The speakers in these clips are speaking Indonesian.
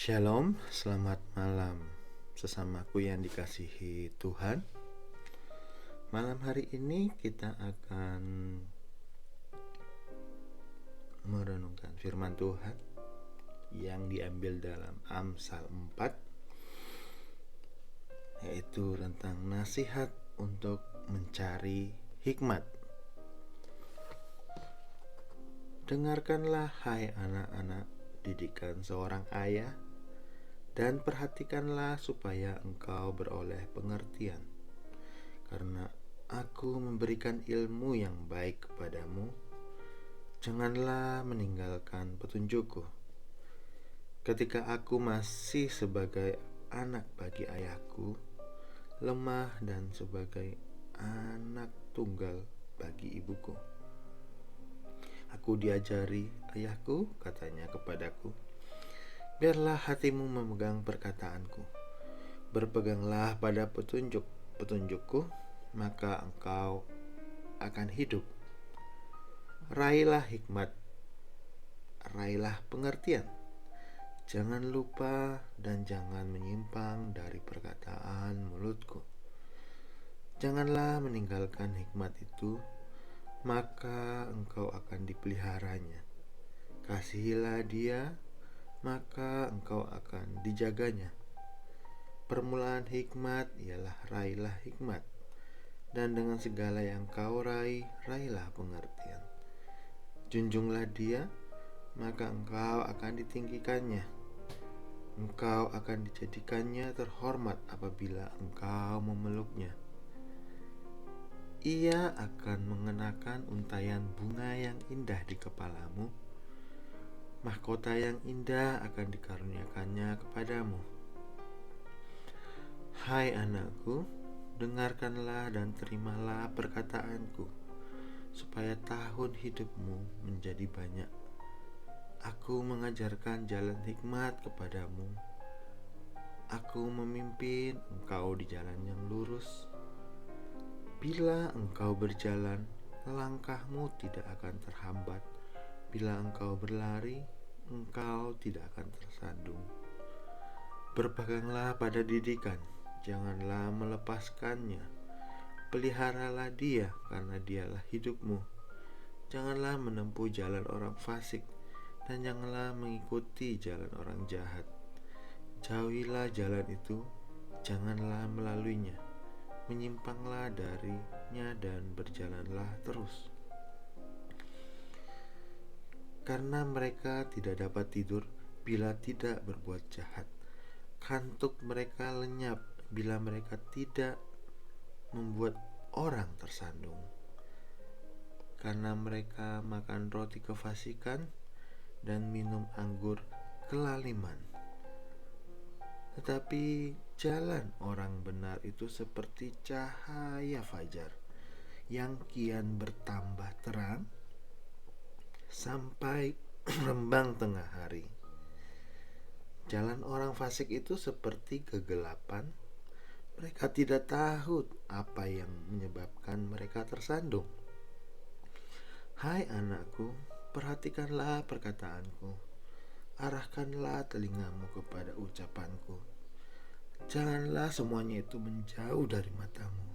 Shalom, selamat malam sesamaku yang dikasihi Tuhan. Malam hari ini kita akan merenungkan firman Tuhan yang diambil dalam Amsal 4, yaitu tentang nasihat untuk mencari hikmat. Dengarkanlah hai anak-anak didikan seorang ayah, dan perhatikanlah supaya engkau beroleh pengertian. Karena aku memberikan ilmu yang baik kepadamu, janganlah meninggalkan petunjukku. Ketika aku masih sebagai anak bagi ayahku, lemah dan sebagai anak tunggal bagi ibuku. Aku diajari ayahku, katanya kepadaku, biarlah hatimu memegang perkataanku. Berpeganglah pada petunjukku, maka engkau akan hidup. Raihlah hikmat, raihlah pengertian. Jangan lupa dan jangan menyimpang dari perkataan mulutku. Janganlah meninggalkan hikmat itu, maka engkau akan dipeliharanya. Kasihilah dia, maka engkau akan dijaganya. Permulaan hikmat ialah raihlah hikmat, dan dengan segala yang kau raihlah pengertian. Junjunglah dia, maka engkau akan ditinggikannya. Engkau akan dijadikannya terhormat apabila engkau memeluknya. Ia akan mengenakan untaian bunga yang indah di kepalamu. Mahkota yang indah akan dikaruniakannya kepadamu. Hai anakku, dengarkanlah dan terimalah perkataanku, supaya tahun hidupmu menjadi banyak. Aku mengajarkan jalan hikmat kepadamu. Aku memimpin engkau di jalan yang lurus. Bila engkau berjalan, langkahmu tidak akan terhambat. Bila engkau berlari, engkau tidak akan tersandung. Berpeganglah pada didikan, janganlah melepaskannya. Peliharalah dia, karena dialah hidupmu. Janganlah menempuh jalan orang fasik, dan janganlah mengikuti jalan orang jahat. Jauhilah jalan itu, janganlah melaluinya. Menyimpanglah darinya dan berjalanlah terus. Karena mereka tidak dapat tidur bila tidak berbuat jahat. Kantuk mereka lenyap bila mereka tidak membuat orang tersandung. Karena mereka makan roti kefasikan dan minum anggur kelaliman. Tetapi jalan orang benar itu seperti cahaya fajar yang kian bertambah terang sampai rembang tengah hari. Jalan orang fasik itu seperti kegelapan. Mereka tidak tahu apa yang menyebabkan mereka tersandung. Hai anakku, perhatikanlah perkataanku. Arahkanlah telingamu kepada ucapanku. Janganlah semuanya itu menjauh dari matamu.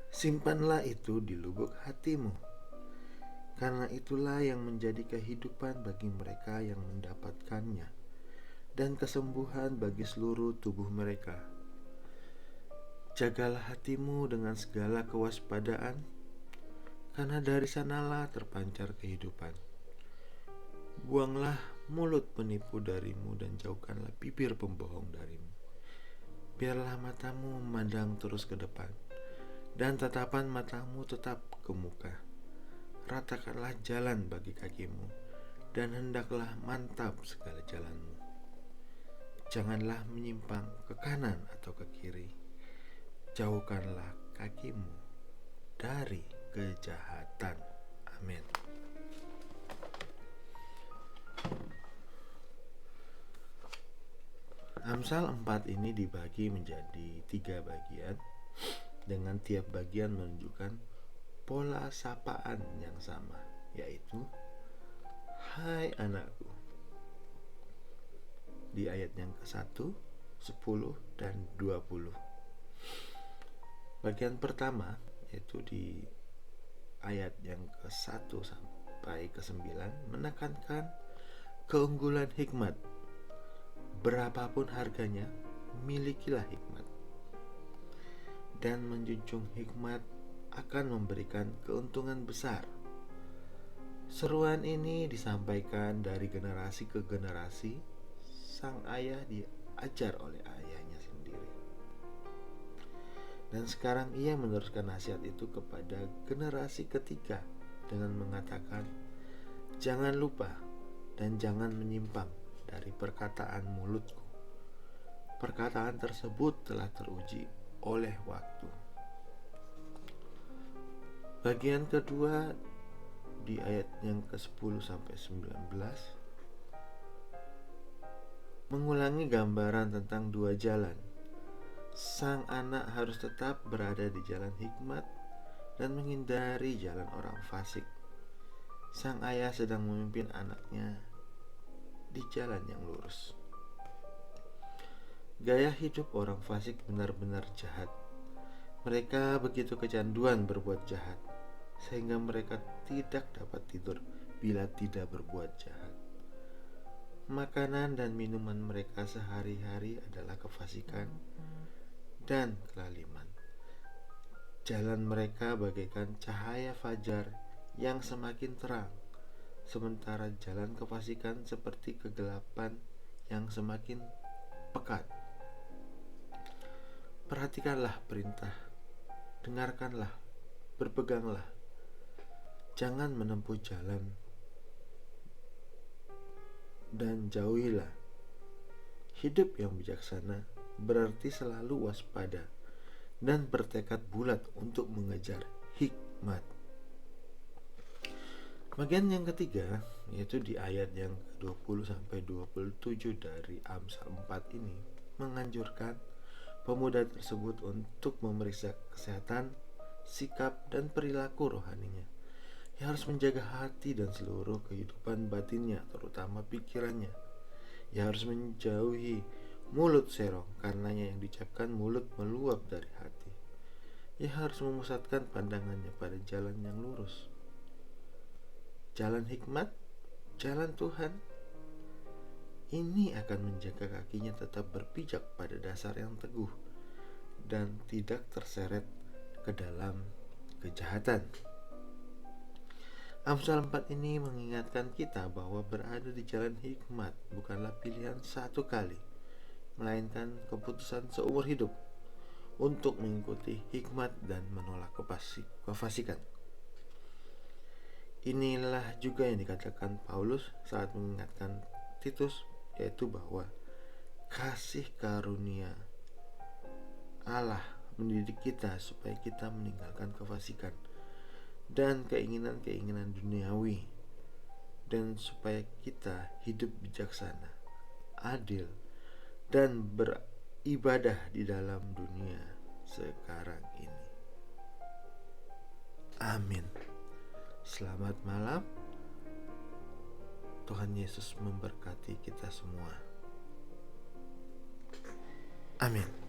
Simpanlah itu di lubuk hatimu, karena itulah yang menjadi kehidupan bagi mereka yang mendapatkannya, dan kesembuhan bagi seluruh tubuh mereka. Jagalah hatimu dengan segala kewaspadaan, karena dari sanalah terpancar kehidupan. Buanglah mulut penipu darimu dan jauhkanlah bibir pembohong darimu. Biarlah matamu memandang terus ke depan, dan tatapan matamu tetap ke muka. Ratakanlah jalan bagi kakimu, dan hendaklah mantap segala jalanmu. Janganlah menyimpang ke kanan atau ke kiri. Jauhkanlah kakimu dari kejahatan. Amin. Amsal 4 ini dibagi menjadi 3 bagian, dengan tiap bagian menunjukkan pola sapaan yang sama, yaitu hai anakku, di ayat yang ke-1, 10, dan 20. Bagian pertama yaitu di ayat yang ke-1 sampai ke-9 menekankan keunggulan hikmat. Berapapun harganya, milikilah hikmat. Dan menjunjung hikmat akan memberikan keuntungan besar. Seruan ini disampaikan dari generasi ke generasi. Sang ayah diajar oleh ayahnya sendiri. Dan sekarang ia meneruskan nasihat itu kepada generasi ketiga dengan mengatakan, jangan lupa dan jangan menyimpang dari perkataan mulutku. Perkataan tersebut telah teruji oleh waktu. Bagian kedua di ayat yang ke-10 sampai 19 mengulangi gambaran tentang dua jalan. Sang anak harus tetap berada di jalan hikmat dan menghindari jalan orang fasik. Sang ayah sedang memimpin anaknya di jalan yang lurus. Gaya hidup orang fasik benar-benar jahat. Mereka begitu kecanduan berbuat jahat, sehingga mereka tidak dapat tidur bila tidak berbuat jahat. Makanan dan minuman mereka sehari-hari adalah kefasikan dan kelaliman. Jalan mereka bagaikan cahaya fajar yang semakin terang, sementara jalan kefasikan seperti kegelapan yang semakin pekat. Perhatikanlah perintah, dengarkanlah, berpeganglah. Jangan menempuh jalan dan jauhilah. Hidup yang bijaksana berarti selalu waspada dan bertekad bulat untuk mengejar hikmat. Bagian yang ketiga yaitu di ayat yang ke-20 sampai 27 dari Amsal 4 ini menganjurkan pemuda tersebut untuk memeriksa kesehatan, sikap, dan perilaku rohaninya. Ia harus menjaga hati dan seluruh kehidupan batinnya, terutama pikirannya. Ia harus menjauhi mulut serong, karenanya yang diucapkan mulut meluap dari hati. Ia harus memusatkan pandangannya pada jalan yang lurus. Jalan hikmat, jalan Tuhan. Ini akan menjaga kakinya tetap berpijak pada dasar yang teguh dan tidak terseret ke dalam kejahatan. Amsal 4 ini mengingatkan kita bahwa berada di jalan hikmat bukanlah pilihan satu kali, melainkan keputusan seumur hidup untuk mengikuti hikmat dan menolak kefasikan. Inilah juga yang dikatakan Paulus saat mengingatkan Titus, yaitu bahwa kasih karunia Allah mendidik kita supaya kita meninggalkan kefasikan dan keinginan-keinginan duniawi, dan supaya kita hidup bijaksana, adil, dan beribadah di dalam dunia sekarang ini. Amin. Selamat malam. Tuhan Yesus memberkati kita semua. Amin.